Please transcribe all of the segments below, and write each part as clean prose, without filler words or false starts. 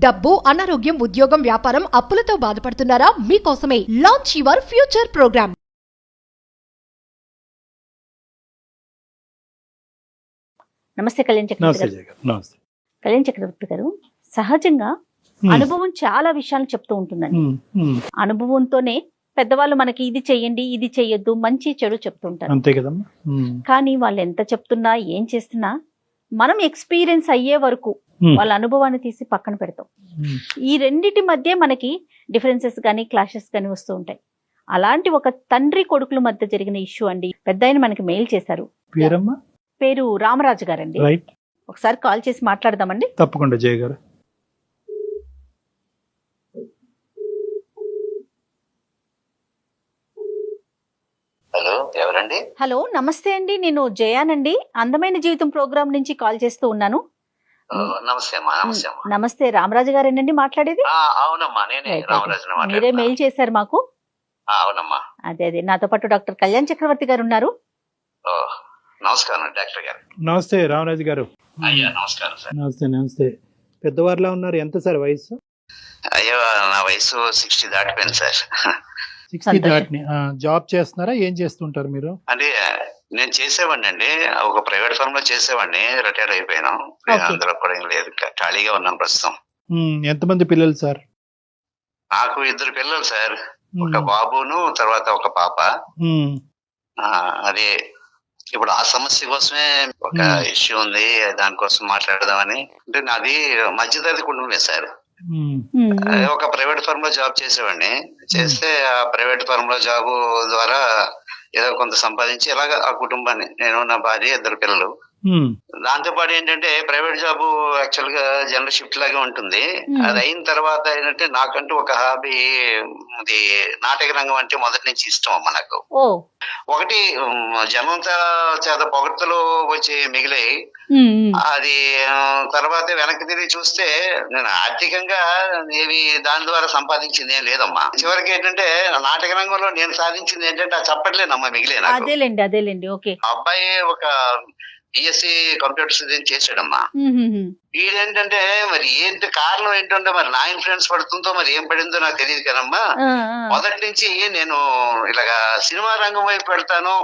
డబ్బు, అనారోగ్యం, ఉద్యోగం, వ్యాపారం, అప్పులతో బాధపడుతున్నారా? మీకోసమే లాంచ్ యువర్ ఫ్యూచర్ ప్రోగ్రామ్. నమస్తే కళ్యాణ్ చక్రవర్తి గారు. కళ్యాణ్ చక్రవర్తి గారు, సహజంగా అనుభవం చాలా విషయాలు చెప్తూ ఉంటుందండి. అనుభవంతోనే పెద్దవాళ్ళు మనకి ఇది చెయ్యండి, ఇది చెయ్యొద్దు, మంచి చెడు చెప్తుంటారు. అంతే కదమ్మా. కానీ వాళ్ళు ఎంత చెప్తున్నా ఏం చేస్తున్నా మనం ఎక్స్పీరియన్స్ అయ్యే వరకు వాళ్ళ అనుభవాన్ని తీసి పక్కన పెడతాం. ఈ రెండిటి మధ్య మనకి డిఫరెన్సెస్ గానీ క్లాషెస్ గానీ వస్తూ ఉంటాయి. అలాంటి ఒక తండ్రి కొడుకుల మధ్య జరిగిన ఇష్యూ అండి. పెద్ద ఆయన మనకి మెయిల్ చేశారు. పేరు రామరాజు గారండి. ఒకసారి కాల్ చేసి మాట్లాడదామండి. తప్పకుండా జయ గారు. హలో, ఎవరండి? హలో, నమస్తే అండి. నేను జయానండి, అందమైన జీవితం ప్రోగ్రామ్ నుంచి కాల్ చేస్తూ ఉన్నాను. నమస్తే అమ్మా. నమస్తే అమ్మా. నమస్తే, రామరాజు గారేనండి మాట్లాడేది? అవునమ్మా, నేనే రామరాజుని మీరే మాట్లాడుతున్నా. మెయిల్ చేశారు మాకు. అవునమ్మా. అదే నాతో పాటు డాక్టర్ కళ్యాణ్ చక్రవర్తి గారు ఉన్నారు. ఓ, నమస్కారం డాక్టర్ గారు. నమస్తే రామరాజు గారు. అయ్యా నమస్కారం సార్. నమస్తే. పెద్దవారిలా ఉన్నారు. ఎంత సార్ వయసు? అయ్యో, నా వయసు 60 దాటిపోయింది సార్. 60 దాటిని. జాబ్ చేస్తున్నారా? ఏం చేస్తుంటారు మీరు? అంటే నేను చేసేవాడిని అండి, ఒక ప్రైవేట్ ఫర్మ్ లో చేసేవాడిని. రిటైర్ అయిపోయాను. అందులో కూడా ఏం లేదు, ఖాళీగా ఉన్నాను ప్రస్తుతం. ఎంతమంది పిల్లలు సార్? నాకు 2 పిల్లలు సార్. ఒక బాబును తర్వాత ఒక పాప. అదే ఇప్పుడు ఆ సమస్య కోసమే ఒక ఇష్యూ ఉంది, దానికోసం మాట్లాడదామని. అంటే నాది మధ్యతరగతి కుటుంబమే సార్. ఒక ప్రైవేట్ ఫర్మ్ లో జాబ్ చేసేవాడిని. చేస్తే ఆ ప్రైవేట్ ఫర్మ్ లో జాబ్ ద్వారా ఏదో కొంత సంపాదించి ఇలాగ ఆ కుటుంబాన్ని, నేను నా భార్య 2 పిల్లలు. దాంతో పాటు ఏంటంటే ప్రైవేట్ జాబ్ యాక్చువల్ గా జనరల్ షిఫ్ట్ లాగే ఉంటుంది. అది అయిన తర్వాత ఏంటంటే నాకంటూ ఒక హాబీ, ఇది నాటక రంగం అంటే మొదటి నుంచి ఇష్టం అమ్మ నాకు. ఒకటి జనంతా చేత పొగడ్తలు వచ్చి మిగిలాయి. అది తర్వాత వెనక్కి తిరిగి చూస్తే నేను ఆర్థికంగా ఏమి దాని ద్వారా సంపాదించింది ఏం లేదమ్మా. చివరికి ఏంటంటే నాటక రంగంలో నేను సాధించింది ఏంటంటే ఆ చప్పట్లేనమ్మా మిగిలే. అదేలేండి. ఓకే. అబ్బాయి ఒక బిఎస్సి కంప్యూటర్స్ చేశాడమ్మా. వీడేంటంటే మరి ఏంటి కారణం ఏంటంటే మరి నా ఇన్ఫ్లుయెన్స్ పడుతుందో మరి ఏం పడిందో నాకు తెలియదు కదమ్మా. మొదటి నుంచి నేను ఇలాగా సినిమా రంగం వైపు పెడతాను,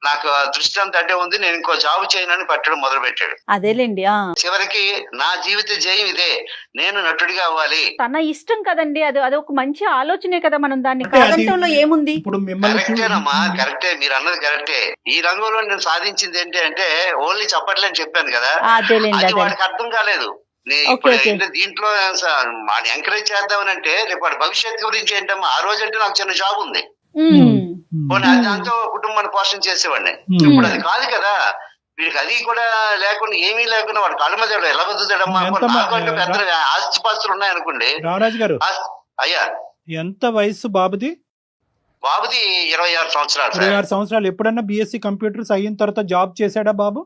నాకు దృష్టి అంత అడ్డే ఉంది, నేను ఇంకో జాబ్ చేయనని పట్టడం మొదలు పెట్టాడు. అదేలేండి. చివరికి నా జీవిత జయం ఇదే, నేను నటుడిగా అవ్వాలి. తన ఇష్టం కదండి, అది ఒక మంచి ఆలోచనే కదా. మనం దాన్ని కాదంటంలో ఏముంది? కరెక్టేనమ్మా, కరెక్టే, మీరు అన్నది కరెక్టే. ఈ రంగంలో నేను సాధించింది ఏంటి అంటే ఓన్లీ చప్పట్లని చెప్పాను కదా, అది వాడికి అర్థం కాలేదు. ఇప్పుడు దీంట్లో వాడిని ఎంకరేజ్ చేద్దామని అంటే రేపు వాడి భవిష్యత్తు గురించి ఏంటమ్మా, ఆ రోజు అంటే నాకు చిన్న జాబ్ ఉంది, దాంతో కుటుంబాన్ని పోషణ చేసేవాడిని. ఇప్పుడు అది కాదు కదా, వీడికి అది కూడా లేకుండా ఏమీ లేకుండా వాడు కాళ్ళ మీద ఎలా బతుకుతాడమ్మా. నాకంటే పెద్ద ఆస్తిపాస్తులు ఉన్నాయనుకోండి. రామరాజు గారు, అయ్యా ఎంత వయసు బాబుది? బాబుది 26 సంవత్సరాలు. 26 సంవత్సరాలు. ఎప్పుడన్నా బిఎస్సి కంప్యూటర్స్ అయిన తర్వాత జాబ్ చేశాడా బాబు?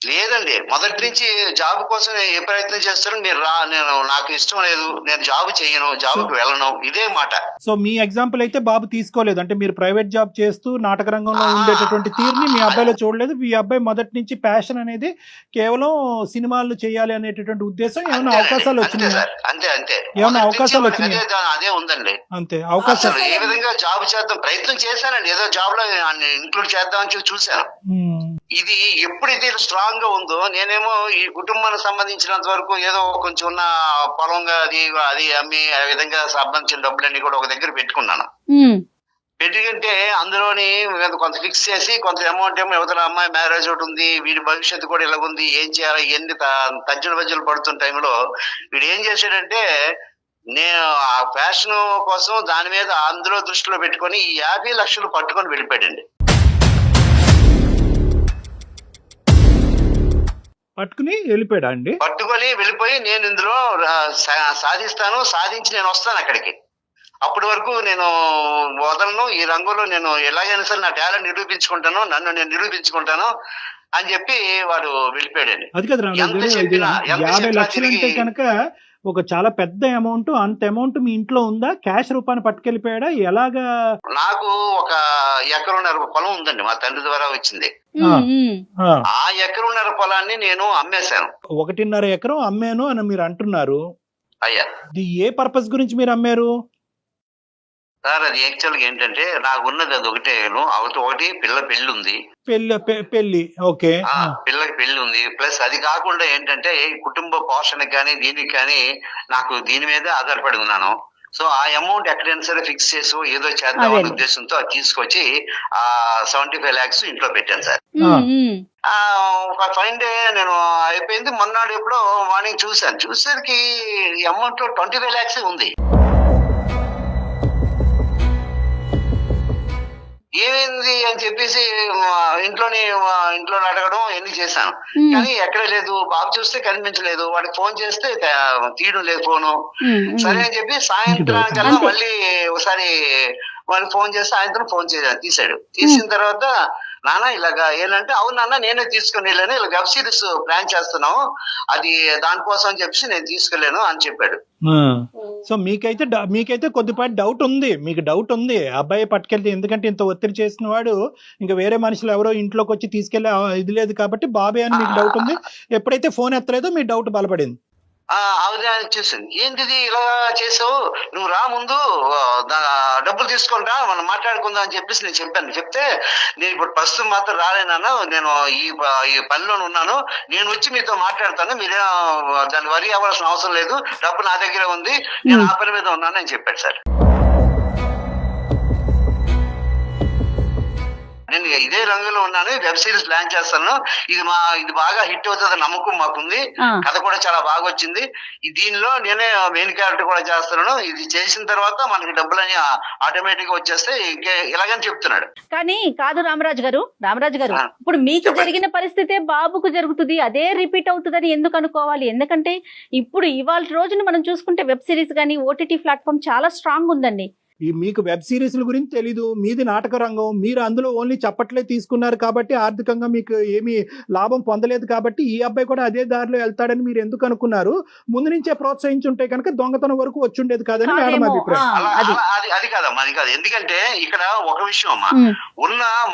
లేదండి, మొదటి నుంచి జాబ్ కోసం ఏ ప్రయత్నం చేస్తారో మీరు నేను నాకు ఇష్టం లేదు, నేను జాబ్ చేయను, జాబ్కి వెళ్ళను, ఇదే మాట. సో మీ ఎగ్జాంపుల్ అయితే బాబు తీసుకోలేదు. అంటే మీరు ప్రైవేట్ జాబ్ చేస్తూ నాటక రంగంలో ఉండేటటువంటి తీరుని మీ అబ్బాయిలో చూడలేదు. మీ అబ్బాయి మొదటి నుంచి ప్యాషన్ అనేది కేవలం సినిమాలు చేయాలి అనేటటువంటి ఉద్దేశం. ఏమైనా అవకాశాలు వచ్చినాయి? అంతే ఏమైనా అవకాశాలు వచ్చినాయి? అదే ఉందండి. అంతే అవకాశాలు. ఏ విధంగా జాబ్ చేద్దాం ప్రయత్నం చేశానండి, ఏదో జాబ్ లో ఇంక్లూడ్ చేద్దామని చూశాను. ఇది ఎప్పుడైతే స్ట్రాంగ్ గా ఉందో, నేనేమో ఈ కుటుంబానికి సంబంధించినంత వరకు ఏదో కొంచెం ఉన్న పొలంగా అది అమ్మి ఆ విధంగా సంబంధించిన డబ్బులన్నీ కూడా ఒక దగ్గర పెట్టుకున్నాను. పెట్టుకుంటే అందులోని కొంత ఫిక్స్ చేసి కొంత అమౌంట్ ఏమో యువతల అమ్మాయి మ్యారేజ్ ఒకటి ఉంది, వీడి భవిష్యత్తు కూడా ఇలా ఉంది, ఏం చేయాలి ఎన్ని తర్జన భర్జనలు పడుతున్న టైంలో వీడు ఏం చేశాడంటే, నేను ఆ ఫ్యాషన్ కోసం దాని మీద అందులో దృష్టిలో పెట్టుకొని ఈ 50 లక్షలు పట్టుకొని వెళ్ళిపోయాడండి. పట్టుకుని వెళ్ళిపోయాడా అండి? పట్టుకొని వెళ్ళిపోయి నేను ఇందులో సాధిస్తాను, సాధించి నేను వస్తాను అక్కడికి, అప్పటి వరకు నేను వదలను, ఈ రంగంలో నేను ఎలాగైనా సరే నా టాలెంట్ నిరూపించుకుంటాను, నన్ను నేను నిరూపించుకుంటాను అని చెప్పి వాడు వెళ్ళిపోయాడండి. అది కదా 50 లక్షలు అంటే కనుక ఒక చాలా పెద్ద అమౌంట్. అంత అమౌంట్ మీ ఇంట్లో ఉందా? క్యాష్ రూపాన్ని పట్టుకెళ్ళిపోయాడా? ఎలాగా? నాకు ఒక 1.5 ఎకరం పొలం ఉందండి, మా తండ్రి ద్వారా వచ్చింది. ఆ 1.5 ఎకరం పొలాన్ని నేను అమ్మేశాను. 1.5 ఎకరం అమ్మాను అని మీరు అంటున్నారు. అయ్యా ఇది ఏ పర్పస్ గురించి మీరు అమ్మారు? సార్ అది యాక్చువల్ గా ఏంటంటే నాకు ఉన్నది అది ఒకటే, ఒకటి పిల్ల పెళ్లి ఉంది. పెళ్లి ఓకే. పిల్లకి పెళ్లి ఉంది. ప్లస్ అది కాకుండా ఏంటంటే కుటుంబ పోషణకి కానీ దీనికి కానీ నాకు దీని మీద ఆధారపడి ఉన్నాను. సో ఆ అమౌంట్ ఎక్కడైనా సరే ఫిక్స్ చేసి ఏదో చేద్దామనే ఉద్దేశంతో అది తీసుకొచ్చి ఆ 75 lakhs ఇంట్లో పెట్టాను సార్. ఒక ఫైన్ డే నేను అయిపోయింది. మొన్నాడు ఎప్పుడో మార్నింగ్ చూసేసరికి అమౌంట్ లో 25 lakhs ఉంది. ఏమైంది అని చెప్పేసి ఇంట్లో అడగడం ఎన్ని చేశాను, కానీ ఎక్కడ లేదు. బాబు చూస్తే కనిపించలేదు, వాడికి ఫోన్ చేస్తే తీయడం లేదు ఫోను. సరే అని చెప్పి సాయంత్రానికల్లా మళ్ళీ ఒకసారి వాడికి ఫోన్ చేస్తే సాయంత్రం ఫోన్ తీసాడు. తీసిన తర్వాత నాన్న ఇలాగా ఏంటంటే, అవును నాన్న నేనే తీసుకుని వెళ్ళాను, ఇలా వెబ్ సిరీస్ ప్లాన్ చేస్తున్నాము, అది దానికోసం అని చెప్పి నేను తీసుకెళ్ళాను అని చెప్పాడు. సో మీకైతే కొద్దిపాటి డౌట్ ఉంది, మీకు డౌట్ ఉంది అబ్బాయి పట్టుకెళ్తే, ఎందుకంటే ఇంత ఒత్తిడి చేసిన వాడు ఇంకా వేరే మనుషులు ఎవరో ఇంట్లోకి వచ్చి తీసుకెళ్లే ఇది లేదు కాబట్టి బాబే అని మీకు డౌట్ ఉంది. ఎప్పుడైతే ఫోన్ ఎత్తలేదో మీ డౌట్ బలపడింది. అవునా చూసింది, ఏంటిది ఇలా చేసావు, నువ్వు రా ముందు డబ్బులు తీసుకుంటా మనం మాట్లాడుకుందాం అని చెప్పేసి నేను చెప్పాను. చెప్తే నేను ఇప్పుడు ప్రస్తుతం మాత్రం రాలేనన్నా, నేను ఈ పనిలో ఉన్నాను, నేను వచ్చి మీతో మాట్లాడతాను, మీరే దాన్ని వరి అవ్వాల్సిన అవసరం లేదు, డబ్బు నా దగ్గర ఉంది, నేను ఆ పని మీద ఉన్నాను అని చెప్పాడు సార్. నేను ఇదే రంగంలో ఉన్నాను, వెబ్ సిరీస్ ప్లాన్ చేస్తాను, ఇది బాగా హిట్ అవుతుంది నమ్మకం మాకుంది, కథ కూడా చాలా బాగా వచ్చింది, దీనిలో నేనే మెయిన్ క్యారెక్టర్ కూడా చేస్తున్నాను, ఇది చేసిన తర్వాత మనకి డబ్బులని ఆటోమేటిక్ గా వచ్చేస్తే ఇలాగని చెప్తున్నాడు. కానీ కాదు రామరాజు గారు, ఇప్పుడు మీకు జరిగిన పరిస్థితే బాబుకు జరుగుతుంది, అదే రిపీట్ అవుతుందని ఎందుకు అనుకోవాలి? ఎందుకంటే ఇప్పుడు ఇవాళ రోజున మనం చూసుకుంటే వెబ్ సిరీస్ కానీ ఓటీటీ ప్లాట్ఫామ్ చాలా స్ట్రాంగ్ ఉందండి. మీకు వెబ్ సిరీస్ల గురించి తెలీదు, మీది నాటక రంగం, మీరు అందులో ఓన్లీ చప్పట్లే తీసుకున్నారు కాబట్టి ఆర్థికంగా మీకు ఏమీ లాభం పొందలేదు కాబట్టి ఈ అబ్బాయి కూడా అదే దారిలో వెళ్తాడని మీరు ఎందుకు అనుకున్నారు? ముందు నుంచే ప్రోత్సహించుంటే కనుక దొంగతనం వరకు వచ్చుండేది కాదని మేడం అభిప్రాయం. అది కాదమ్మా, అది కాదు. ఎందుకంటే ఇక్కడ ఒక విషయం అమ్మా,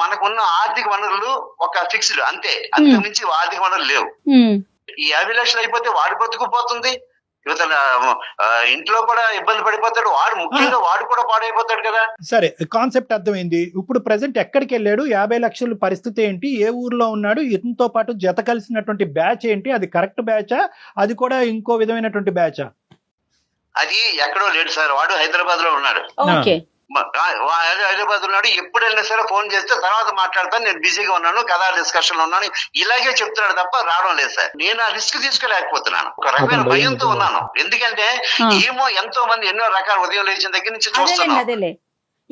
మనకున్న ఆర్థిక వనరులు ఒక ఫిక్స్డ్ అంతే, అంతకు మించి ఆర్థిక వనరులు లేవు. ఈ 50 లక్షలు అయిపోతే వాడి బతుకుపోతుంది, యువతల ఇంట్లో కూడా ఇబ్బంది పడిపోతాడు, ముఖ్యంగా వాడు కూడా పాడైపోతాడు కదా. సరే, కాన్సెప్ట్ అర్థమైంది. ఇప్పుడు ప్రెసెంట్ ఎక్కడికి వెళ్ళాడు, 50 లక్షల పరిస్థితి ఏంటి, ఏ ఊర్లో ఉన్నాడు, ఇతనితో పాటు జత కలిసినటువంటి బ్యాచ్ ఏంటి, అది కరెక్ట్ బ్యాచా, అది కూడా ఇంకో విధమైనటువంటి బ్యాచా? అది ఎక్కడో లేడు సార్, వాడు హైదరాబాద్ లో ఉన్నాడు. హైదరాబాద్ ఉన్నాడు, ఎప్పుడు వెళ్ళినా సరే ఫోన్ చేస్తే తర్వాత మాట్లాడతాను, నేను బిజీగా ఉన్నాను, కథా డిస్కషన్ లో ఉన్నాను, ఇలాగే చెప్తున్నాడు తప్ప రావడం లేదు సార్. నేను ఆ రిస్క్ తీసుకోలేకపోతున్నాను, ఒక రకమైన భయంతో ఉన్నాను. ఎందుకంటే ఏమో ఎంతో మంది ఎన్నో రకాల ఉదయం లేచిన దగ్గర నుంచి చూస్తున్నాను.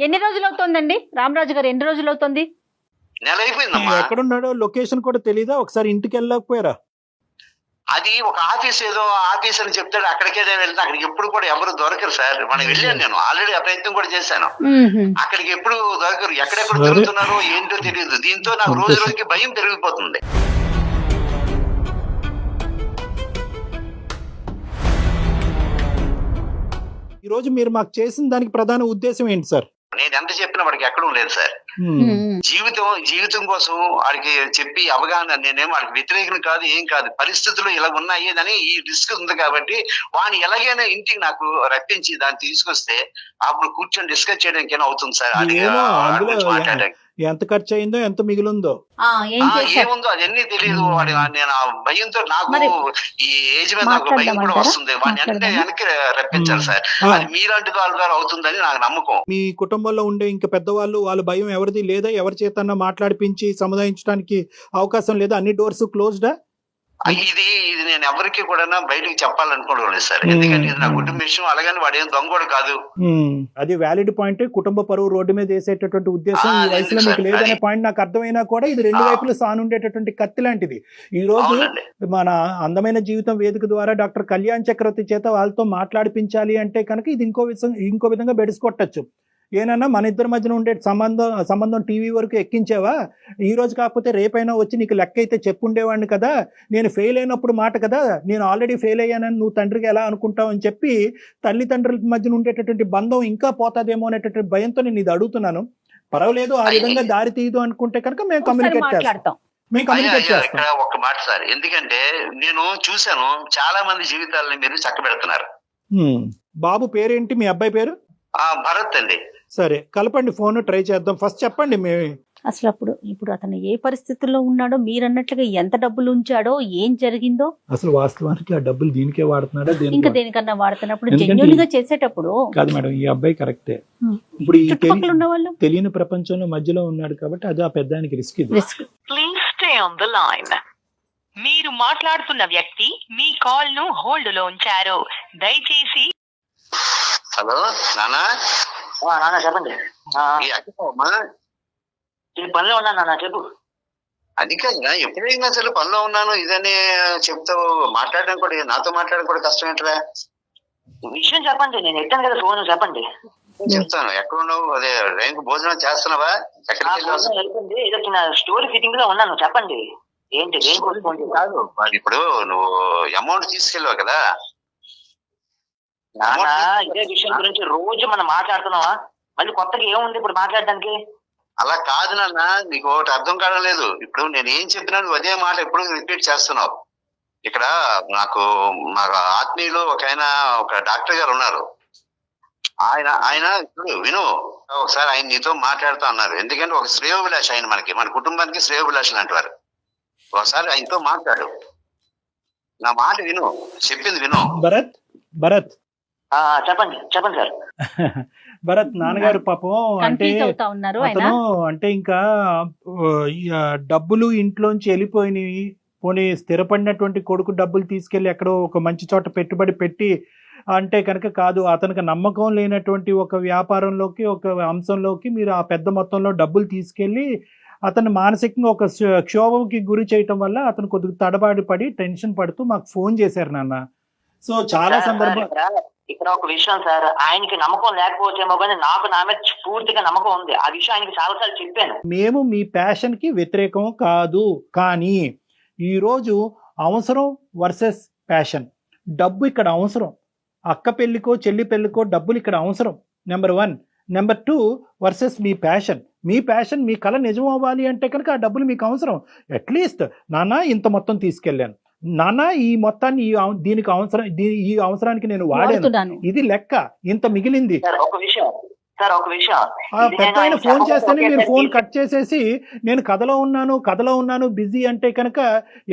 ఎన్ని రోజులు అవుతుందండి రామరాజు గారు, ఎన్ని రోజులు అవుతుంది? నెల అయిపోయిందమ్మా. ఎక్కడున్నాడో లొకేషన్ కూడా తెలీదా? ఒకసారి ఇంటికి వెళ్ళకపోయారా? అది ఒక ఆఫీస్ అని చెప్తాడు, అక్కడికే వెళ్తే అక్కడికి ఎప్పుడు కూడా ఎవరు దొరకరు సార్. మనం వెళ్ళాను, నేను ఆల్రెడీ ఆ ప్రయత్నం కూడా చేశాను, అక్కడికి ఎప్పుడు దొరకరు, ఎక్కడెక్కడ తిరుగుతున్నారో ఏంటో తెలియదు. దీంతో నాకు రోజు రోజుకి భయం పెరిగిపోతుంది. ఈ రోజు మీరు మాకు చేసిన దానికి ప్రధాన ఉద్దేశం ఏంటి సార్? నేను ఎంత చెప్పినా వాడికి ఎక్కడం లేదు సార్. జీవితం కోసం వాడికి చెప్పి అవగాహన, నేనేమో వాడికి వ్యతిరేకం కాదు, ఏం కాదు, పరిస్థితులు ఇలా ఉన్నాయి అని ఈ రిస్క్ ఉంది కాబట్టి వాడిని ఎలాగైనా ఇంటికి నాకు రప్పించి దాన్ని తీసుకొస్తే అప్పుడు కూర్చొని డిస్కస్ చేయడానికి అవుతుంది సార్. మాట్లాడడానికి ఎంత ఖర్చు అయిందో, ఎంత మిగిలిందో, ఏముందో అదన్నీ తెలియదు. వాడి నేను ఆ భయంతో, నాకు ఈ ఏజ్ మీద నాకు భయం కూడా వస్తుంది. వాడిని అంటే వెనక్కి రప్పించాలి సార్, అది మీలాంటి వాళ్ళ ద్వారా అవుతుందని నాకు నమ్మకం. మీ కుటుంబంలో ఉండే ఇంకా పెద్దవాళ్ళు, వాళ్ళ భయం ఎవరిది లేదా? ఎవరి చేతన్నా మాట్లాడిపించి సముదాయించడానికి అవకాశం లేదా? అన్ని డోర్స్ క్లోజ్డా? ఇది నేను ఎవరికి కూడా బయటకు చెప్పాలనుకోవడం లేదు సార్, ఎందుకంటే ఇది నా కుటుంబ విషయం. అలాగని వాడు ఏం దొంగ కూడా కాదు. అది వ్యాలిడ్ పాయింట్. కుటుంబ పరువు రోడ్డు మీద వేసేటటువంటి ఉద్దేశం ఈ వయసులో మీకు లేదనే పాయింట్ నాకు అర్థమైనా కూడా ఇది రెండు వైపులు సానుండేటటువంటి కత్తి లాంటిది. ఈ రోజు మన అందమైన జీవితం వేదిక ద్వారా డాక్టర్ కళ్యాణ్ చక్రవర్తి చేత వాళ్ళతో మాట్లాడిపించాలి అంటే కనుక ఇది ఇంకో విధంగా బెడిసికొట్టచ్చు. ఏనన్నా మన ఇద్దరి మధ్యన ఉండే సంబంధం టీవీ వరకు ఎక్కించావా, ఈ రోజు కాకపోతే రేపైనా వచ్చి నీకు లెక్క అయితే చెప్పుండేవాడిని కదా, నేను ఫెయిల్ అయినప్పుడు మాట కదా, నేను ఆల్రెడీ ఫెయిల్ అయ్యానని నువ్వు తండ్రికి ఎలా అనుకుంటావు అని చెప్పి తల్లిదండ్రుల మధ్యన ఉండేటటువంటి బంధం ఇంకా పోతాదేమో అనేటటువంటి భయంతో నేను ఇది అడుగుతున్నాను. పర్వాలేదు, ఆ విధంగా దారి తీయదు అనుకుంటే కనుక మేము కమ్యూనికేట్ చేస్తాం. ఒక్క మాట సార్, ఎందుకంటే నేను చూశాను చాలా మంది జీవితాలని మీరు చక్కబెడుతున్నారు. బాబు పేరేంటి, మీ అబ్బాయి పేరు? భరత్ అండి. సరే కలపండి, ఫోన్ ట్రై చేద్దాం. ఫస్ట్ చెప్పండి అసలు ఇప్పుడు అతను ఏ పరిస్థితుల్లో ఉన్నాడో, మీరన్నట్లుగా ఎంత డబ్బులు ఉంచాడో, ఏం జరిగిందో. అసలు వాస్తవానికి ఆ డబ్బులు దీనికే వాడుతున్నాడా, ఇంకా దేనికన్నా వాడుతున్నప్పుడు, ఎందుకంటే జెన్యూన్ గా చేసేటప్పుడు కాదు మేడం, ఈ అబ్బాయి కరెక్టే. ఇప్పుడు ఈ చుట్టుపక్కల ఉన్న వాళ్ళు తెలియని ప్రపంచంలో మధ్యలో ఉన్నాడు కాబట్టి అది ఆ పెద్దానికి risk. Please stay on the line. మీరు మాట్లాడుతున్న వ్యక్తి మీ కాల్ ను హోల్డ్ లో ఉంచారు. దయచేసి. హలో నానా. నాన్న చెప్పండి. ఈ పనిలో ఉన్నాను నాన్న, చెప్పు. అది కాదురా, ఎప్పుడైనా అసలు పనిలో ఉన్నాను ఇదని చెప్తావు. మాట్లాడడం కూడా, నాతో మాట్లాడడం కూడా కష్టం ఏంట్రా? విషయం చెప్పండి, నేను ఎత్తాను కదా ఫోన్, చెప్పండి. చెప్తాను. ఎక్కడ ఉన్నావు? అదే రైన్ భోజనం చేస్తున్నావా? ఎక్కడికి ఏదో చిన్న స్టోరీ ఫిట్టింగ్ లో ఉన్నాను, చెప్పండి. ఏంటి కాదు, ఇప్పుడు నువ్వు అమౌంట్ తీసుకెళ్ళావు కదా. ఇదే విషయం గురించి రోజు మనం మాట్లాడుతున్నావా? మళ్ళీ కొత్తగా ఏముంది ఇప్పుడు మాట్లాడడానికి? అలా కాదు నాన్న, నీకు ఒకటి అర్థం కావడం లేదు. ఇప్పుడు నేను ఏం చెప్పినా నువ్వు అదే మాట ఎప్పుడు రిపీట్ చేస్తున్నావు. ఇక్కడ నాకు మా ఆత్మీయులు ఒక డాక్టర్ గారు ఉన్నారు. ఆయన ఇప్పుడు విను, ఒకసారి ఆయన నీతో మాట్లాడుతూ అన్నారు. ఎందుకంటే ఒక శ్రేయోభిలాష ఆయన, మన కుటుంబానికి శ్రేయోభిలాష లాంటి వారు. ఒకసారి ఆయనతో మాట్లాడు, నా మాట విను, చెప్పింది విను. భరత్ చెప్పండి సార్. భరత్ నాన్నగారు పాపం అతను అంటే ఇంకా డబ్బులు ఇంట్లోంచి వెళ్ళిపోయినాయి. పోనీ స్థిరపడినటువంటి కొడుకు డబ్బులు తీసుకెళ్లి ఎక్కడో ఒక మంచి చోట పెట్టుబడి పెట్టి అంటే కనుక కాదు, అతనికి నమ్మకం లేనటువంటి ఒక వ్యాపారంలోకి, ఒక అంశంలోకి మీరు ఆ పెద్ద మొత్తంలో డబ్బులు తీసుకెళ్లి అతను మానసికంగా ఒక క్షోభకి గురి చేయటం వల్ల అతను కొద్దిగా తడబాటు పడి టెన్షన్ పడుతూ మాకు ఫోన్ చేశారు నాన్న. సో చాలా సందర్భాలు ఇక్కడ ఒక విషయం సార్, ఆయనకి నమ్మకం లేకపోతేమో కానీ నాకు నా మీద పూర్తిగా నమ్మకం ఉంది. ఆ విషయం ఆయనకి చాలాసార్లు చెప్పాను. మేము మీ ప్యాషన్ కి వ్యతిరేకం కాదు, కానీ ఈరోజు అవసరం వర్సెస్ ప్యాషన్. డబ్బు ఇక్కడ అవసరం. అక్క పెళ్లికో చెల్లి పెళ్లికో డబ్బులు ఇక్కడ అవసరం, నెంబర్ 1. నెంబర్ 2 వర్సెస్ మీ ప్యాషన్. మీ ప్యాషన్, మీ కళ నిజం అవ్వాలి అంటే కనుక ఆ డబ్బులు మీకు అవసరం. అట్లీస్ట్ నాన్న ఇంత మొత్తం తీసుకెళ్ళాను, నాన్న ఈ మొత్తాన్ని దీనికి అవసరం, ఈ అవసరానికి నేను వాడాను, ఇది లెక్క, ఇంత మిగిలింది. ఒక విషయం పెద్ద ఆయన ఫోన్ చేస్తేనే మీరు ఫోన్ కట్ చేసేసి నేను కథలో ఉన్నాను బిజీ అంటే కనుక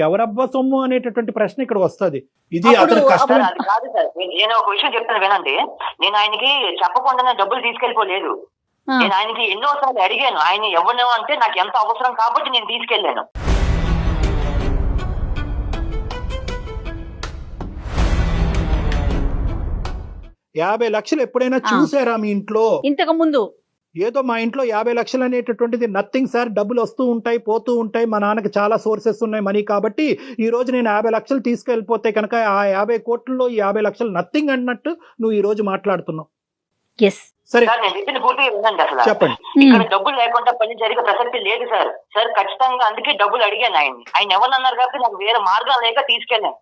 ఎవరబ్బా సొమ్ము అనేటటువంటి ప్రశ్న ఇక్కడ వస్తుంది. ఇది అతను కష్టం కాదు సార్. నేను ఒక విషయం చెప్తాను వినండి. నేను ఆయనకి చెప్పకుండానే డబ్బులు తీసుకెళ్ళిపోలేదు. నేను ఆయనకి ఎన్నోసార్లు అడిగాను, ఆయన ఎవరు అంటే నాకు ఎంత అవసరం కాబట్టి నేను తీసుకెళ్లాను. $50 లక్షలు ఎప్పుడైనా చూసారా మీ ఇంట్లో? ఇంతకు ముందు ఏదో మా ఇంట్లో 50 లక్షలు అనేటటువంటిది నథింగ్ సార్. డబ్బులు వస్తూ ఉంటాయి, పోతూ ఉంటాయి. మా నాన్నకి చాలా సోర్సెస్ ఉన్నాయి మనీ, కాబట్టి ఈ రోజు నేను 50 లక్షలు తీసుకెళ్ళిపోతే కనుక ఆ 50 కోట్లలో ఈ 50 లక్షలు నథింగ్ అన్నట్టు నువ్వు ఈ రోజు మాట్లాడుతున్నావు. సరే నేను చెప్పింది పూర్తిగా వినండి. అసలు చెప్పండి. ఇక్కడ డబ్బులు లేకుండా పని జరిగే ప్రసక్తి లేదు సార్. ఖచ్చితంగా అందుకే డబ్బులు అడిగాను ఆయన ఎవరన్నారు కాబట్టి నాకు వేరే మార్గం లేక తీసుకెళ్ళాను.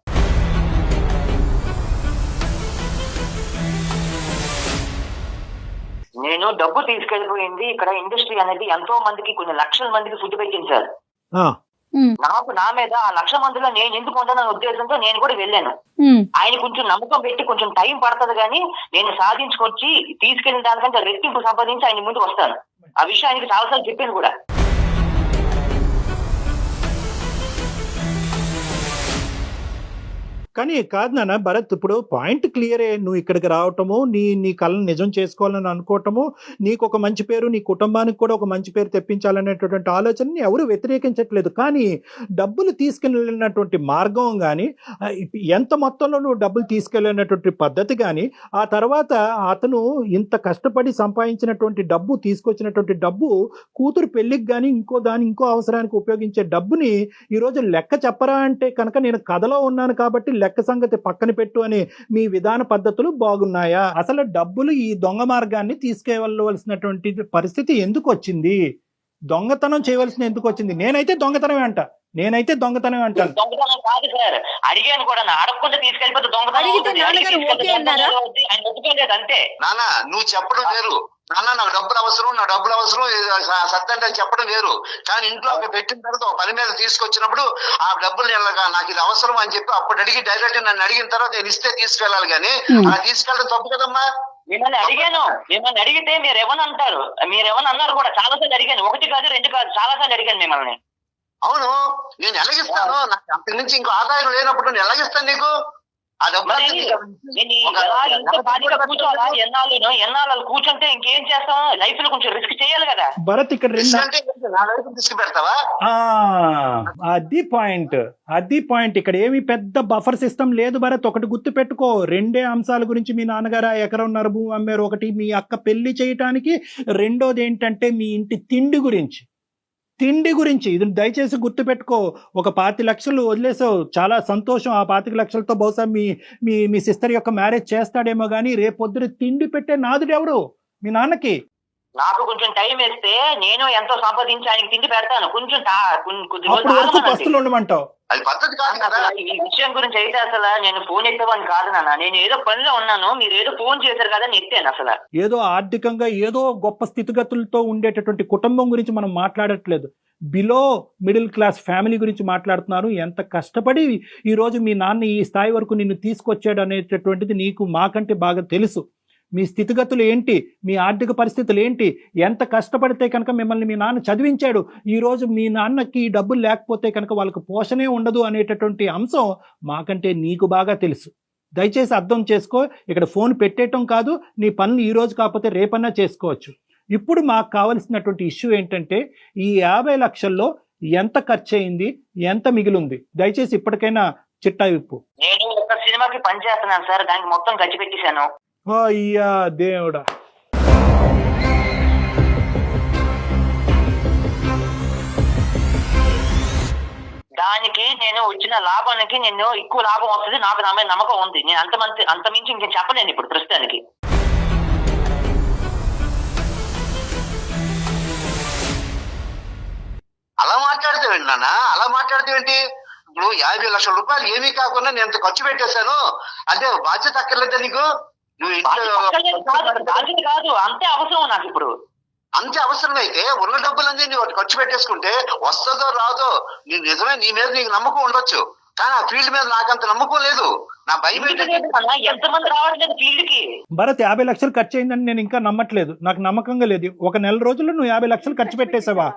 నేను డబ్బు తీసుకెళ్లిపోయింది. ఇక్కడ ఇండస్ట్రీ అనేది ఎంతో మందికి, కొన్ని లక్షల మందికి ఫుడ్ పెట్టింది సార్. నాకు నా మీద ఆ 1,00,000 మందిలో నేను ఎందుకు ఉంటానన్న ఉద్దేశంతో నేను కూడా వెళ్ళాను. ఆయన కొంచెం నమ్మకం పెట్టి కొంచెం టైం పడుతుంది కానీ నేను సాధించుకొచ్చి తీసుకెళ్లిన దానికంటే రెట్టింపు సంపాదించి ఆయన ముందు వస్తాను. ఆ విషయం ఆయనకి చాలాసార్లు చెప్పాను కూడా. కానీ కాదు నాన్న భరత్, ఇప్పుడు పాయింట్ క్లియరే. నువ్వు ఇక్కడికి రావటము, నీ కళను నిజం చేసుకోవాలని అనుకోవటము, నీకు ఒక మంచి పేరు, నీ కుటుంబానికి కూడా ఒక మంచి పేరు తెప్పించాలనేటువంటి ఆలోచనని ఎవరు వ్యతిరేకించట్లేదు. కానీ డబ్బులు తీసుకెళ్ళినటువంటి మార్గం కానీ, ఎంత మొత్తంలో నువ్వు డబ్బులు తీసుకెళ్ళినటువంటి పద్ధతి కానీ, ఆ తర్వాత అతను ఇంత కష్టపడి సంపాదించినటువంటి డబ్బు, తీసుకొచ్చినటువంటి డబ్బు కూతురు పెళ్లికి కానీ ఇంకో అవసరానికి ఉపయోగించే డబ్బుని ఈరోజు లెక్క చెప్పరా అంటే కనుక నేను కథలో ఉన్నాను కాబట్టి లెక్క సంగతి పక్కన పెట్టు అని మీ విధాన పద్ధతులు బాగున్నాయా? అసలు డబ్బులు ఈ దొంగ మార్గాన్ని తీసుకెళ్ళవలసినటువంటి పరిస్థితి ఎందుకు వచ్చింది? దొంగతనం చేయవలసిన ఎందుకు వచ్చింది? నేనైతే దొంగతనమే అంటాను. దొంగతనం కాదు సార్, అడిగాను కూడా. అడగకుండా తీసుకెళ్ళిపోతే దొంగతనం. అంతే నాన్న, నువ్వు చెప్పడం వేరు, నాన్న నాకు డబ్బులు అవసరం సత్యంటే చెప్పడం వేరు. కానీ ఇంట్లో పెట్టిన తర్వాత ఒక పని మీద తీసుకొచ్చినప్పుడు ఆ డబ్బులు నాకు ఇది అవసరం అని చెప్పి అప్పుడు అడిగి డైరెక్ట్ నన్ను అడిగిన తర్వాత నేను ఇస్తే తీసుకెళ్ళాలి కానీ అలా తీసుకెళ్ళడం తప్పు కదమ్మా. మిమ్మల్ని అడిగితే మీరు ఏమని అంటారు, అన్నారు కూడా చాలా సార్లు అడిగాను, 1 కాదు 2 కాదు, చాలా సార్లు అడిగాను మిమ్మల్ని. అవును, నేను ఎలాగిస్తాను? నాకు అంతకు నుంచి ఇంకో ఆదాయం లేనప్పుడు నేను ఎలాగిస్తాను నీకు ఆ డబ్బులు? ఎన్నాళ్ళు కూర్చుంటే ఇంకేం చేస్తాం, లైఫ్ లో కొంచెం రిస్క్ చేయాలి కదా. భరత్ ఇక్కడ రిస్క్ పెడతావా? అది పాయింట్ ఇక్కడ ఏమి పెద్ద బఫర్ సిస్టమ్ లేదు భరత్. ఒకటి గుర్తు పెట్టుకో, 2 అంశాల గురించి మీ నాన్నగారు 1 ఎకరంన్నర భూమి అమ్మారు. ఒకటి మీ అక్క పెళ్లి చేయటానికి, రెండోది ఏంటంటే మీ ఇంటి తిండి గురించి. ఇది దయచేసి గుర్తు పెట్టుకో. ఒక 25 లక్షలు వదిలేసావు, చాలా సంతోషం. ఆ 25 లక్షలతో బహుశా మీ సిస్టర్ యొక్క మ్యారేజ్ చేస్తాడేమో కానీ రేపొద్దున తిండి పెట్టే నాదుడు ఎవరు? మీ నాన్నకి. నాకు కొంచెం టైం ఇస్తే నేను ఎంతో సంపాదించి ఆయనకి తిండి పెడతాను. కొంచెం అప్పుడు వరకు పస్తులు ఉండమంటావు. అది పద్ధతి కాదు కదా. ఈ విషయం గురించి అయితే అసలు నేను ఫోన్ ఎత్తేవాడిని కాదు నాన్న. నేను ఏదో పనిలో ఉన్నాను, మీరు ఏదో ఫోన్ చేశారు కదా అని ఎత్తాను. అసలు ఏదో ఆర్థికంగా ఏదో గొప్ప స్థితిగతులతో ఉండేటటువంటి కుటుంబం గురించి మనం మాట్లాడట్లేదు. బిలో మిడిల్ క్లాస్ ఫ్యామిలీ గురించి మాట్లాడుతున్నారు. ఎంత కష్టపడి ఈరోజు మీ నాన్న ఈ స్థాయి వరకు నిన్ను తీసుకొచ్చాడు అనేటటువంటిది నీకు మాకంటే బాగా తెలుసు. మీ స్థితిగతులు ఏంటి, మీ ఆర్థిక పరిస్థితులు ఏంటి, ఎంత కష్టపడితే కనుక మిమ్మల్ని మీ నాన్న చదివించాడు. ఈరోజు మీ నాన్నకి డబ్బులు లేకపోతే కనుక వాళ్ళకు పోషణే ఉండదు అనేటటువంటి అంశం మాకంటే నీకు బాగా తెలుసు. దయచేసి అర్థం చేసుకో. ఇక్కడ ఫోన్ పెట్టేయటం కాదు, నీ పనులు ఈ రోజు కాకపోతే రేపన్నా చేసుకోవచ్చు. ఇప్పుడు మాకు కావలసినటువంటి ఇష్యూ ఏంటంటే ఈ 50 లక్షల్లో ఎంత ఖర్చు అయింది, ఎంత మిగిలింది? దయచేసి ఇప్పటికైనా చిట్టా విప్పు. నేను ఒక సినిమాకి పని చేస్తున్నాను సార్, దానికి మొత్తం ఖర్చు పెట్టేశాను. అయ్యా దేవుడా. దానికి నేను వచ్చిన లాభానికి నేను ఎక్కువ లాభం వస్తుంది, నాకు నా మీద నమ్మకం ఉంది. నేను అంత మించి ఇంకేం చెప్పలేను ఇప్పుడు ప్రస్తుతానికి. అలా మాట్లాడితేవేంటి నాన్న? అలా మాట్లాడితేవేంటి? ఇప్పుడు 50 లక్షల రూపాయలు ఏమీ కాకుండా నేను ఎంత ఖర్చు పెట్టేశాను అంటే బాధ్యత అక్కర్లేదా నీకు? నువ్వు బాధ్యత కాదు, అంతే అవసరం నాకు ఇప్పుడు. అంతే అవసరం అయితే ఉన్న డబ్బులన్నీ నువ్వు ఖర్చు పెట్టేసుకుంటే వస్తుందో రాదో నిజమే, నీ మీద నీకు నమ్మకం ఉండొచ్చు. కానీ ఆ ఫీల్డ్ మీద నాకంత నమ్మకం లేదు. నా భయం ఎంతమంది రావట్లేదు ఫీల్డ్ కి. భరత్ 50 లక్షలు ఖర్చు అయిందని నేను ఇంకా నమ్మట్లేదు, నాకు నమ్మకంగా లేదు. ఒక నెల రోజుల్లో నువ్వు 50 లక్షలు ఖర్చు పెట్టేసావా?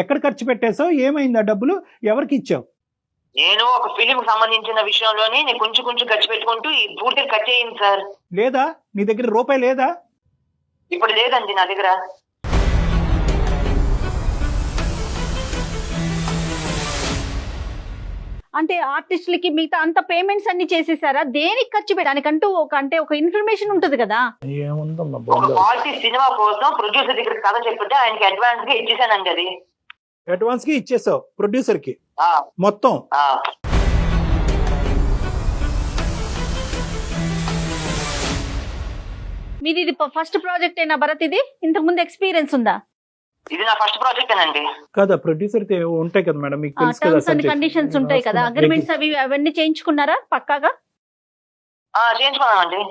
ఎక్కడ ఖర్చు పెట్టేసావు? ఏమైంది? ఆ డబ్బులు ఎవరికి ఇచ్చావు? నేను ఒక ఫిలిం సంబంధించిన విషయంలోనే నేను కొంచెం ఖర్చు పెట్టుకుంటూ ఈ పూర్తిగా ఖర్చు అయింది సార్. లేదా నీ దగ్గర రూపాయి లేదా? ఇప్పుడు లేదండి నా దగ్గర. అంటే ఆర్టిస్టులకి మిగతా అంత పేమెంట్స్ అన్ని చేసేసారా? దేనికి ఖర్చు పెట్టడానికంటూ ఒక ఇన్ఫర్మేషన్ ఉంటది కదా. ఒక క్వాలిటీ సినిమా కోసం ప్రొడ్యూసర్ దగ్గర కథ చెప్తే ఆయనకి అడ్వాన్స్ గా ఇచ్చేసానండి. అది అడ్వాన్స్ గా ఇచ్చేసావు ప్రొడ్యూసర్ కి మొత్తం? మీది ఇది ఫస్ట్ ప్రాజెక్ట్ అయినా భరత్? ఇది ఇంతకు ముందు ఎక్స్పీరియన్స్ ఉందా? ఇది నా ఫస్ట్ ప్రాజెక్ట్ అండి. కదా ప్రొడ్యూసర్ ఉంటాయి కదా మేడం, మీకు తెలుసు కదా. టర్మ్స్ అండ్ కండిషన్స్ ఉంటాయి కదా, అగ్రిమెంట్స్ అవన్నీ చేయించుకున్నారా? పక్కాగా చేయించుకున్నామండి.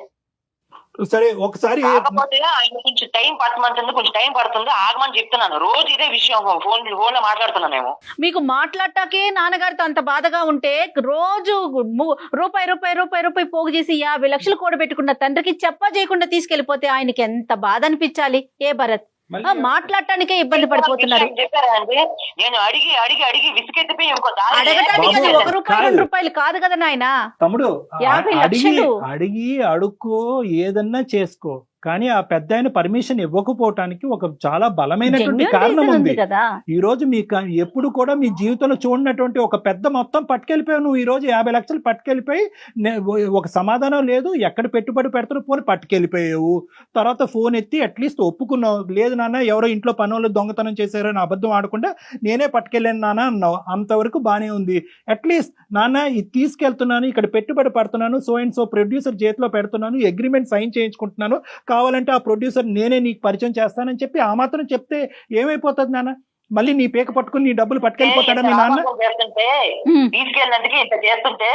సరే ఒకసారి కాకపోతే ఆయన కొంచెం టైం పడుతుంది, ఆగమని చెప్తున్నాను. రోజు ఇదే విషయం ఫోన్ లో మాట్లాడుతున్నానేమో. మీకు మాట్లాడటాకే నాన్నగారితో అంత బాధగా ఉంటే రోజు రూపాయి పోగు చేసి 50 లక్షలు కూడబెట్టుకున్న తండ్రికి చెప్పా చేయకుండా తీసుకెళ్లిపోతే ఆయనకి ఎంత బాధ అనిపించాలి? ఏ భరత్, మాట్లాడటానికే ఇబ్బంది పడిపోతున్నారు. చెప్పారండి, నేను అడిగి విసిగెత్తిపోయి అడగటానికి అది 1 రూపాయి 2 రూపాయలు కాదు కదా నాయన. తమ్ముడు 50 లక్షలు అడిగి అడుక్కో, ఏదన్నా చేసుకో. కానీ ఆ పెద్ద ఆయన పర్మిషన్ ఇవ్వకపోవటానికి ఒక చాలా బలమైనటువంటి కారణం ఉంది కదా. ఈ రోజు మీకు ఎప్పుడు కూడా మీ జీవితంలో చూడనటువంటి ఒక పెద్ద మొత్తం పట్టుకెళ్ళిపోయావు నువ్వు. ఈ రోజు 50 లక్షలు పట్టుకెళ్ళిపోయి ఒక సమాధానం లేదు, ఎక్కడ పెట్టుబడి పెడతారో పోని పట్టుకెళ్ళిపోయావు. తర్వాత ఫోన్ ఎత్తి అట్లీస్ట్ ఒప్పుకున్నావు, లేదు నాన్న ఎవరో ఇంట్లో పనులు దొంగతనం చేశారని అబద్ధం ఆడకుండా నేనే పట్టుకెళ్ళాను నాన్న అన్నావు. అంతవరకు బానే ఉంది. అట్లీస్ట్ నాన్న ఇది తీసుకెళ్తున్నాను, ఇక్కడ పెట్టుబడి పడుతున్నాను, సో అండ్ సో ప్రొడ్యూసర్ చేతిలో పెడుతున్నాను, అగ్రిమెంట్ సైన్ చేయించుకుంటున్నాను, కావాలంటే ఆ ప్రొడ్యూసర్ నేనే నీకు పరిచయం చేస్తానని చెప్పి ఆ మాత్రం చెప్తే ఏమైపోతుంది నాన్న? మళ్ళీ నీ పేక పట్టుకుని నీ డబ్బులు పట్టుకెళ్ళిపోతాడా మీ నాన్న? చేస్తుంటే తీసుకెళ్ళినందుకు ఇంత చేస్తుంటే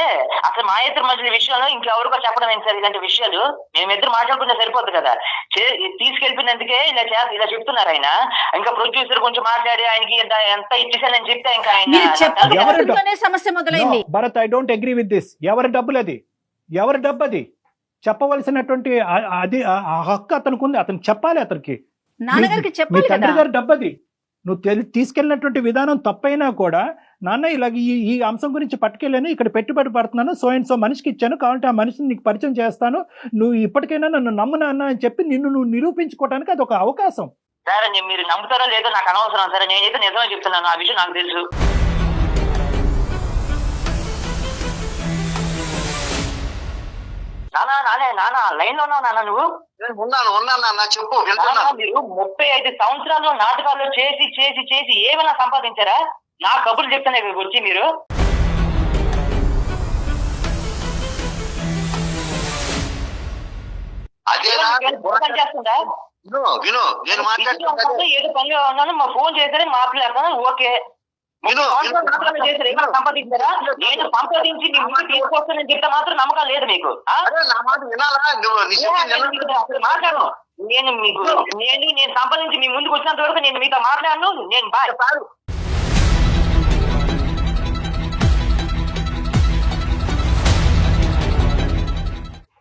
అసలు మా ఇద్దరు మధ్య విషయంలో ఇంకెవరికో చెప్పడం ఏంటి సార్ ఇలాంటి విషయాలు? మేమిద్దరు మాట్లాడుకుంటే సరిపోద్ది కదా. తీసుకెళ్ళిపోయినందుకే ఇలా చెప్తున్నారు ఆయన. ఇంకా ప్రొడ్యూసర్ కొంచెం మాట్లాడి ఆయనకి ఎంత ఇచ్చేసానని చెప్తే ఇంకా ఆయన సమస్య మొదలైంది. Bharat, I don't agree with this. ఎవరి డబ్బులు అది? ఎవరి డబ్బు అది? చెప్పవలసినటువంటి అది ఆ హక్కు అతనికి ఉంది. అతను చెప్పాలి. అతనికి నాన్నగారికి మీ చెప్పాలి తండ్రి కదా. గారి డబ్బు అది. నువ్వు తీసుకెళ్ళినటువంటి విధానం తప్పైనా కూడా, నాన్న ఇలాగ ఈ అంశం గురించి పట్టుకెళ్ళాను, ఇక్కడ పెట్టుబడి పడుతున్నాను, సో అండ్ సో మనిషికి ఇచ్చాను, కాబట్టి ఆ మనిషిని నీకు పరిచయం చేస్తాను, నువ్వు ఇప్పటికైనా నన్ను నమ్ము నాన్న అని చెప్పి నువ్వు నిరూపించుకోవడానికి అది ఒక అవకాశం. సరే మీరు నమ్ముతారో లేదో నాకు అనవసరం. సరే నేనైతే నిజమే చెప్తున్నాను, ఆ విషయం నాకు తెలుసు. నానా లైన్ లో ఉన్నావు నాన్న? నువ్వు? ఉన్నాను చెప్పు. మీరు 35 సంవత్సరాల్లో నాటకాల్లో చేసి చేసి చేసి ఏమైనా సంపాదించారా? నా కబుర్లు చెప్తానే వచ్చి మీరు. చేస్తుందా? విను, నేను ఏదో పనిగా ఉన్నాను, మా ఫోన్ చేశారు, మాట్లాడతాను, ఓకే. సంపాదించారా? నేను సంపాదించి మీ ముందు తీసుకొస్తానని చెప్తే మాత్రం నమ్మకం లేదు మీకు. మాట్లాడను నేను సంపాదించి మీ ముందుకు వచ్చినంత వరకు నేను మీతో మాట్లాడను. నేను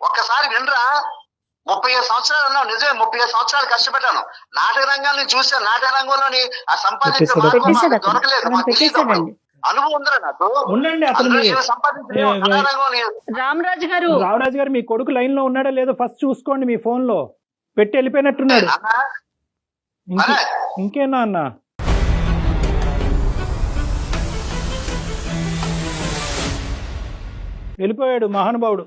ఒక్కసారి వినరా. 35 సంవత్సరాలు ఉన్నావు, నిజమే. 35 సంవత్సరాలు కష్టపడ్డాను. నాటక రంగాన్ని చూసాను. నాటక రంగంలోని ఆ సంపాదించే మార్గం దొరకలేదు. అనుభవం ఉందిరా నాకు. ఉండండి. అతను రామరాజు గారు మీ కొడుకు లైన్ లో ఉన్నాడా లేదో ఫస్ట్ చూసుకోండి. మీ ఫోన్ లో పెట్టి వెళ్ళిపోయినట్టున్నాడు. ఇంకేనా అన్న? వెళ్ళిపోయాడు మహానుభావుడు.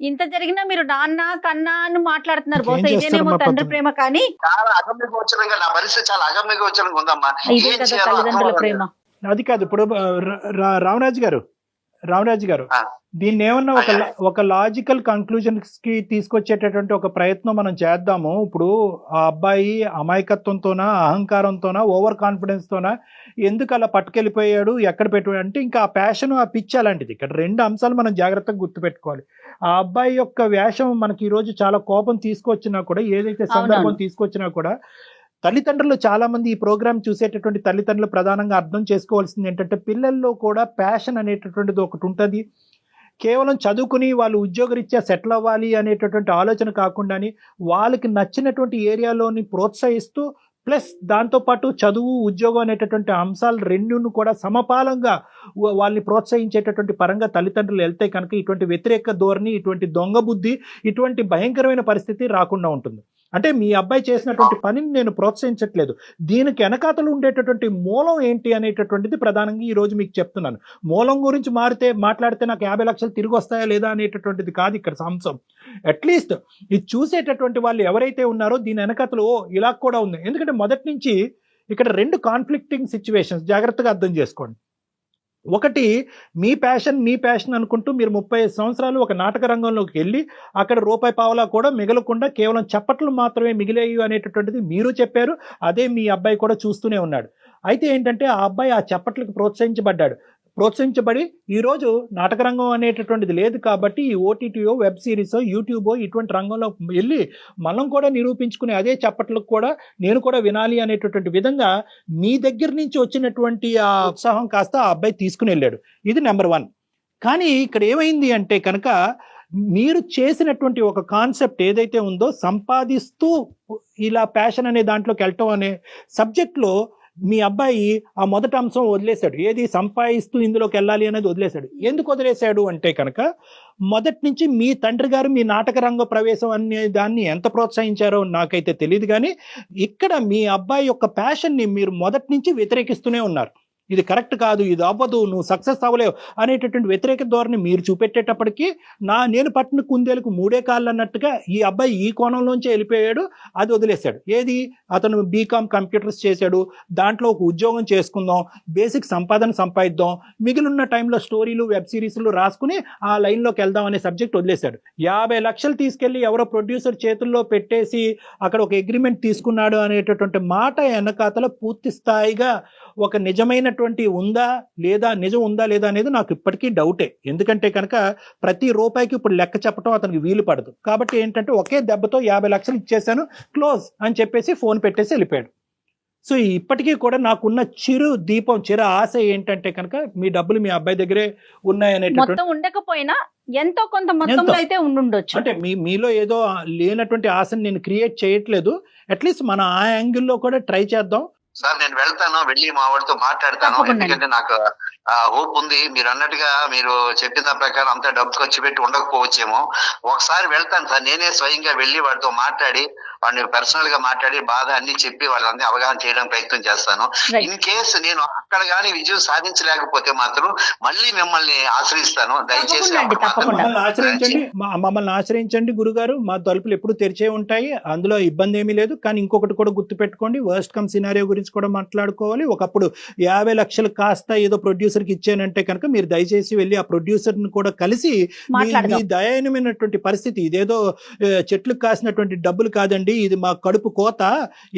ఇంత జరిగినా మీరు నాన్న కన్నా అని మాట్లాడుతున్నారు. బహుశా ఇదేనేమో తండ్రి ప్రేమ. కానీ చాలా అగమ్యగోచరంగా నా పరిస్థితి చాలా అగమ్యగోచరంగా ఉందమ్మా. ఇదే కదా తల్లిదండ్రుల ప్రేమ. అది కాదు. ఇప్పుడు రామరాజు గారు దీన్ని ఏమన్నా ఒక లాజికల్ కన్క్లూజన్స్ కి తీసుకొచ్చేటటువంటి ఒక ప్రయత్నం మనం చేద్దాము. ఇప్పుడు ఆ అబ్బాయి అమాయకత్వంతోనా, అహంకారంతోనా, ఓవర్ కాన్ఫిడెన్స్ తోనా ఎందుకు అలా పట్టుకెళ్ళిపోయాడు, ఎక్కడ పెట్టాడు అంటే ఇంకా ఆ ప్యాషన్, ఆ పిచ్చి అలాంటిది. ఇక్కడ 2 అంశాలు మనం జాగ్రత్తగా గుర్తుపెట్టుకోవాలి. ఆ అబ్బాయి యొక్క వేషం మనకి ఈ రోజు చాలా కోపం తీసుకొచ్చినా కూడా, ఏదైతే సందర్భం తీసుకొచ్చినా కూడా, తల్లిదండ్రులు చాలా మంది ఈ ప్రోగ్రామ్ చూసేటటువంటి తల్లిదండ్రులు ప్రధానంగా అర్థం చేసుకోవాల్సింది ఏంటంటే, పిల్లల్లో కూడా ప్యాషన్ అనేటటువంటిది ఒకటి ఉంటుంది. కేవలం చదువుకుని వాళ్ళు ఉద్యోగరీత్యా సెటిల్ అవ్వాలి అనేటటువంటి ఆలోచన కాకుండాని వాళ్ళకి నచ్చినటువంటి ఏరియాలోని ప్రోత్సహిస్తూ, ప్లస్ దాంతోపాటు చదువు, ఉద్యోగం అనేటటువంటి అంశాలు రెండును కూడా సమపాలంగా వాళ్ళని ప్రోత్సహించేటటువంటి పరంగా తల్లిదండ్రులు వెళ్తే కనుక ఇటువంటి వ్యతిరేక ధోరణి, ఇటువంటి దొంగ బుద్ధి, ఇటువంటి భయంకరమైన పరిస్థితి రాకుండా ఉంటుంది. అంటే మీ అబ్బాయి చేసినటువంటి పనిని నేను ప్రోత్సహించట్లేదు. దీనికి వెనకాతలు ఉండేటటువంటి మూలం ఏంటి అనేటటువంటిది ప్రధానంగా ఈ రోజు మీకు చెప్తున్నాను. మూలం గురించి మాట్లాడితే నాకు 50 లక్షలు తిరిగి వస్తాయా లేదా అనేటటువంటిది కాదు ఇక్కడ అంశం. అట్లీస్ట్ ఇది చూసేటటువంటి వాళ్ళు ఎవరైతే ఉన్నారో దీని వెనకాతలు ఇలా కూడా ఉంది. ఎందుకంటే మొదటి నుంచి ఇక్కడ 2 కాన్ఫ్లిక్టింగ్ సిచ్యువేషన్స్ జాగ్రత్తగా అర్థం చేసుకోండి. ఒకటి, మీ ప్యాషన్ అనుకుంటూ మీరు 35 సంవత్సరాలు ఒక నాటక రంగంలోకి వెళ్ళి అక్కడ రూపాయి పావలా కూడా మిగలకుండా కేవలం చప్పట్లు మాత్రమే మిగిలేయి అనేటటువంటిది మీరు చెప్పారు. అదే మీ అబ్బాయి కూడా చూస్తూనే ఉన్నాడు. అయితే ఏంటంటే ఆ అబ్బాయి ఆ చప్పట్లకు ప్రోత్సహించబడి ఈరోజు నాటక రంగం అనేటటువంటిది లేదు కాబట్టి ఈ ఓటీటీయో, వెబ్ సిరీసో, యూట్యూబో ఇటువంటి రంగంలో వెళ్ళి మనం కూడా నిరూపించుకునే అదే చప్పట్లకు కూడా నేను కూడా వినాలి అనేటటువంటి విధంగా మీ దగ్గర నుంచి వచ్చినటువంటి ఆ ఉత్సాహం కాస్త ఆ అబ్బాయి తీసుకుని వెళ్ళాడు. ఇది నెంబర్ 1. కానీ ఇక్కడ ఏమైంది అంటే కనుక, మీరు చేసినటువంటి ఒక కాన్సెప్ట్ ఏదైతే ఉందో, సంపాదిస్తూ ఇలా ప్యాషన్ అనే దాంట్లోకి వెళ్ళటం అనే సబ్జెక్ట్లో మీ అబ్బాయి ఆ మొదటి అంశం వదిలేశాడు. ఏది సంపాదిస్తూ ఇందులోకి వెళ్ళాలి అనేది వదిలేశాడు. ఎందుకు వదిలేశాడు అంటే కనుక, మొదటి నుంచి మీ తండ్రి గారు మీ నాటక రంగ ప్రవేశం అనే దాన్ని ఎంత ప్రోత్సహించారో నాకైతే తెలియదు. కానీ ఇక్కడ మీ అబ్బాయి యొక్క ప్యాషన్ని మీరు మొదటి నుంచి వ్యతిరేకిస్తూనే ఉన్నారు. ఇది కరెక్ట్ కాదు, ఇది అవ్వదు, నువ్వు సక్సెస్ అవ్వలేవు అనేటటువంటి వ్యతిరేక ధోరణి మీరు చూపెట్టేటప్పటికి నేను పట్టిన కుందేలకు 3 కాళ్ళు అన్నట్టుగా ఈ అబ్బాయి ఈ కోణంలోంచి వెళ్ళిపోయాడు, అది వదిలేశాడు. ఏది, అతను బీకామ్ కంప్యూటర్స్ చేశాడు, దాంట్లో ఒక ఉద్యోగం చేసుకుందాం, బేసిక్ సంపాదన సంపాదిద్దాం, మిగిలిన టైంలో స్టోరీలు వెబ్ సిరీస్లు రాసుకుని ఆ లైన్లోకి వెళ్దాం అనే సబ్జెక్ట్ వదిలేశాడు. 50 లక్షలు తీసుకెళ్లి ఎవరో ప్రొడ్యూసర్ చేతుల్లో పెట్టేసి అక్కడ ఒక అగ్రిమెంట్ తీసుకున్నాడు అనేటటువంటి మాట వెనకాతల పూర్తి స్థాయిగా ఒక నిజమైనటువంటి నిజం ఉందా లేదా అనేది నాకు ఇప్పటికీ డౌటే. ఎందుకంటే కనుక ప్రతి రూపాయికి ఇప్పుడు లెక్క చెప్పడం అతనికి వీలు పడదు. కాబట్టి ఏంటంటే ఒకే దెబ్బతో 50 లక్షలు ఇచ్చేసాను, క్లోజ్ అని చెప్పేసి ఫోన్ పెట్టేసి వెళ్ళిపోయాడు. సో ఇప్పటికీ కూడా నాకున్న చిరు ఆశ ఏంటంటే కనుక మీ డబ్బులు మీ అబ్బాయి దగ్గరే ఉన్నాయనేటటువంటి, మొత్తం ఉండకపోయినా ఎంతో కొంత మొత్తంలో అయితే ఉండొచ్చు. అంటే మీలో ఏదో లేనటువంటి ఆశని నేను క్రియేట్ చేయట్లేదు. అట్లీస్ట్ మన ఆ యాంగిల్లో కూడా ట్రై చేద్దాం. సార్ నేను వెళ్తాను, వెళ్ళి మా వాడితో మాట్లాడతాను. తప్పకుండా. ఎందుకంటే నాకు హోప్ ఉంది. మీరు అన్నట్టుగా మీరు చెప్పిన ప్రకారం అంత డబ్బు ఖర్చు పెట్టి ఉండకపోవచ్చేమో. ఒకసారి వెళ్తాను సార్, నేనే స్వయంగా వెళ్ళి వాడితో మాట్లాడి, వాడిని పర్సనల్ గా మాట్లాడి బాధ అన్ని చెప్పి వాళ్ళందరినీ అవగాహన చేయడానికి ప్రయత్నం చేస్తాను. Right. ఇన్ కేసు నేను అక్కడ గానీ విజయం సాధించలేకపోతే మాత్రం మళ్ళీ మిమ్మల్ని ఆశ్రయిస్తాను. దయచేసి తప్పకుండా అండి, తప్పకుండా. మమ్మల్ని ఆశ్రయించండి గురుగారు, మా తలుపులు ఎప్పుడు తెరిచే ఉంటాయి, అందులో ఇబ్బంది ఏమీ లేదు. కానీ ఇంకొకటి కూడా గుర్తు పెట్టుకోండి, వర్స్ట్ కమ్ సినారియో గురించి కూడా మాట్లాడుకోవాలి. ఒకప్పుడు 50 లక్షలు కాస్త ఏదో ప్రొడ్యూసర్ కి ఇచ్చానంటే కనుక మీరు దయచేసి వెళ్ళి ఆ ప్రొడ్యూసర్ ని కూడా కలిసి మీ దయనీయమైనటువంటి పరిస్థితి, ఇదేదో చెట్లు కాసినటువంటి డబ్బులు కాదండి, ఇది మా కడుపు కోత,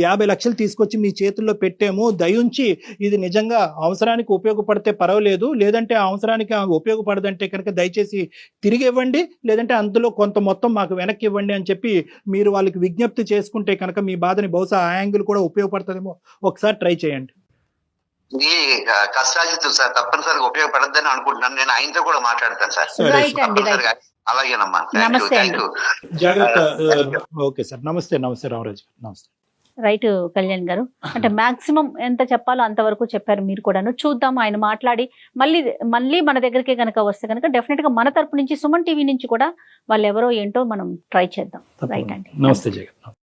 50 లక్షలు తీసుకొచ్చి మీ చేతుల్లో పెట్టాము, దయుంచి ఇది నిజంగా అవసరానికి ఉపయోగపడితే పర్వాలేదు, లేదంటే ఆ అవసరానికి ఉపయోగపడదంటే కనుక దయచేసి తిరిగి ఇవ్వండి, లేదంటే అందులో కొంత మొత్తం మాకు వెనక్కి ఇవ్వండి అని చెప్పి మీరు వాళ్ళకి విజ్ఞప్తి చేసుకుంటే కనుక మీ బాధని బహుశా ఆ యాంగిల్ కూడా ఉపయోగపడుతుందేమో. ఒకసారి ట్రై చేయండి. మీ కష్టాజితులు సార్ తప్పనిసరిగా ఉపయోగపడద్దని అనుకుంటున్నాను. నేను ఆయనతో కూడా మాట్లాడతాను సార్. రైట్ అండి, రైట్. అలాగేనమ్మా. నమస్తే థ్యాంక్ యూ. జాగ్రత్త. ఓకే సార్, నమస్తే రామరాజు గారు, నమస్తే. రైట్ కళ్యాణ్ గారు, అంటే మాక్సిమం ఎంత చెప్పాలో అంతవరకు చెప్పారు మీరు కూడాను. చూద్దాం, ఆయన మాట్లాడి మళ్ళీ మన దగ్గరికి కనుక వస్తే కనుక డెఫినెట్ గా మన తరపు నుంచి, సుమన్ టీవీ నుంచి కూడా వాళ్ళు ఎవరో ఏంటో మనం ట్రై చేద్దాం. రైట్ అండి, నమస్తే జగన్.